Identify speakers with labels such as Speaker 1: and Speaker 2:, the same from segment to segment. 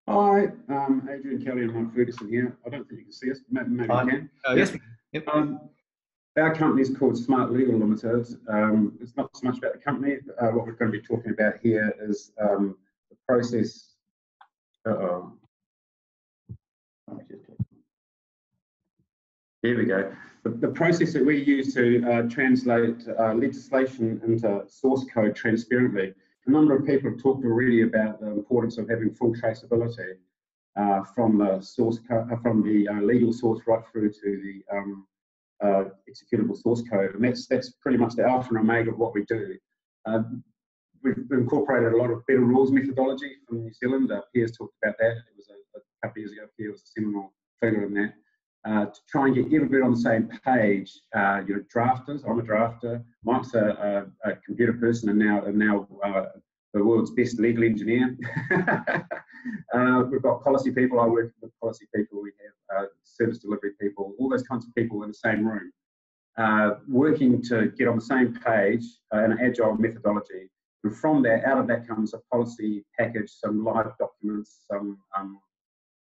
Speaker 1: Hi, Adrian, Kelly and Mike Ferguson here. I don't think you can see us, maybe you can.
Speaker 2: Yes, we can. Yep.
Speaker 1: Our company is called SmartLegalLimited. It's not so much about the company. What we're going to be talking about here is the process. Here we go. The process that we use to translate legislation into source code transparently. A number of people have talked already about the importance of having full traceability from the source code, from the legal source right through to the executable source code, and that's pretty much the alpha and omega of what we do. We've incorporated a lot of better rules methodology from New Zealand. Piers talked about that. It was a couple of years ago. Piers was a seminal figure in that. To try and get everybody on the same page. You're drafters. I'm a drafter. Mike's a computer person, and now the world's best legal engineer. We've got policy people. I work with policy people. We have service delivery people. All those kinds of people in the same room, working to get on the same page in an agile methodology. And from that, out of that comes a policy package, some live documents,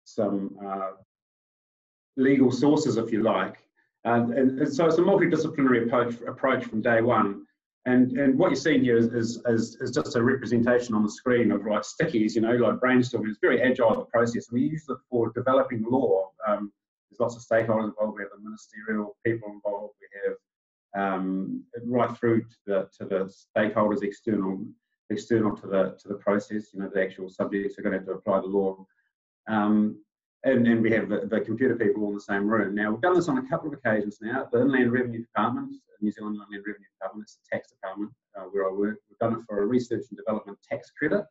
Speaker 1: some legal sources, if you like. And so it's a multidisciplinary approach from day one. And what you're seeing here is just a representation on the screen of like stickies, you know, like brainstorming. It's very agile, the process. And we use it for developing law. There's lots of stakeholders involved. We have the ministerial people involved. We have right through to the stakeholders, external to the process. You know, the actual subjects are going to have to apply the law. And we have the computer people all in the same room. Now, we've done this on a couple of occasions now. The Inland Revenue Department, New Zealand Inland Revenue Department, it's the tax department where I work. We've done it for a research and development tax credit.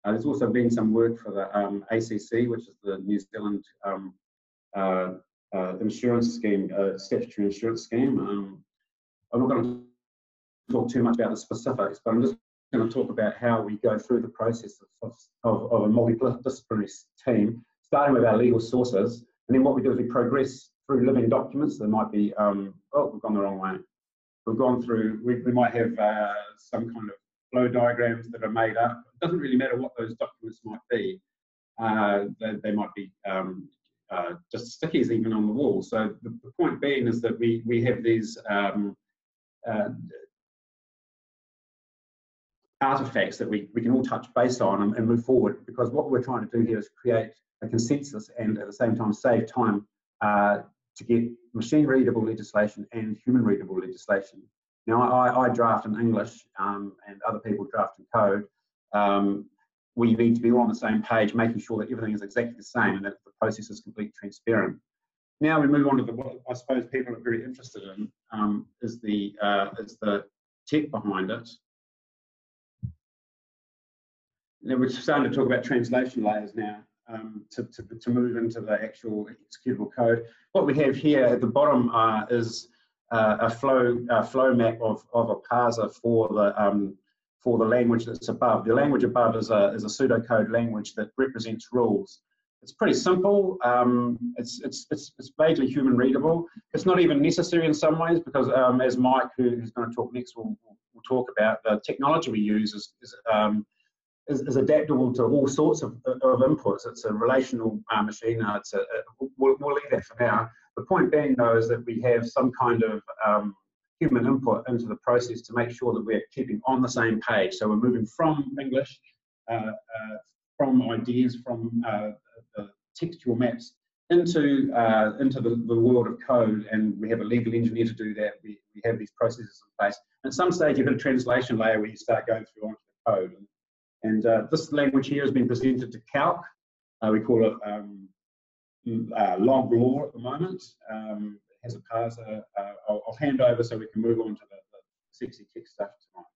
Speaker 1: There's also been some work for the ACC, which is the New Zealand insurance scheme, statutory insurance scheme. I'm not going to talk too much about the specifics, but I'm just going to talk about how we go through the process of a multidisciplinary team, starting with our legal sources, and then what we do is we progress through living documents. There might be, oh, we've gone the wrong way. We've gone through, we might have some kind of flow diagrams that are made up. It doesn't really matter what those documents might be. They might be just stickies even on the wall. So the point being is that we have these artifacts that we can all touch base on and move forward, because what we're trying to do here is create a consensus and at the same time save time to get machine readable legislation and human readable legislation. Now I draft in English and other people draft in code. We need to be all on the same page, making sure that everything is exactly the same and that the process is completely transparent. Now we move on to what I suppose people are very interested in, is the tech behind it. Now we're starting to talk about translation layers now. To move into the actual executable code. What we have here at the bottom is a flow map of a parser for the language that's above. The language above is a pseudocode language that represents rules. It's pretty simple. It's vaguely human readable. It's not even necessary in some ways because, as Mike, who's going to talk next, will talk about, the technology we use is adaptable to all sorts of inputs. It's a relational machine. We'll leave that for now. The point being, though, is that we have some kind of human input into the process to make sure that we're keeping on the same page. So we're moving from English, from ideas, from the textual maps into the world of code, and we have a legal engineer to do that. We have these processes in place. At some stage, you have a translation layer where you start going through onto the code. And this language here has been presented to Calc. We call it log law at the moment. It has a parser. I'll hand over so we can move on to the sexy tech stuff tonight.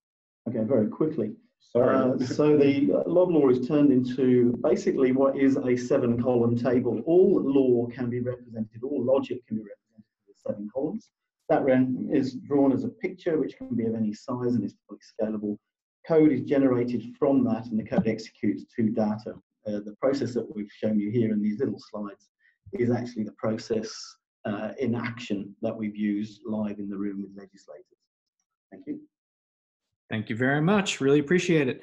Speaker 3: Okay, very quickly.
Speaker 1: Sorry.
Speaker 3: So the log law is turned into basically what is a 7-column table. All law can be represented, all logic can be represented with 7 columns. That is drawn as a picture, which can be of any size and is fully scalable. Code is generated from that, and the code executes to data. The process that we've shown you here in these little slides is actually the process in action that we've used live in the room with legislators. Thank you.
Speaker 2: Thank you very much. Really appreciate it.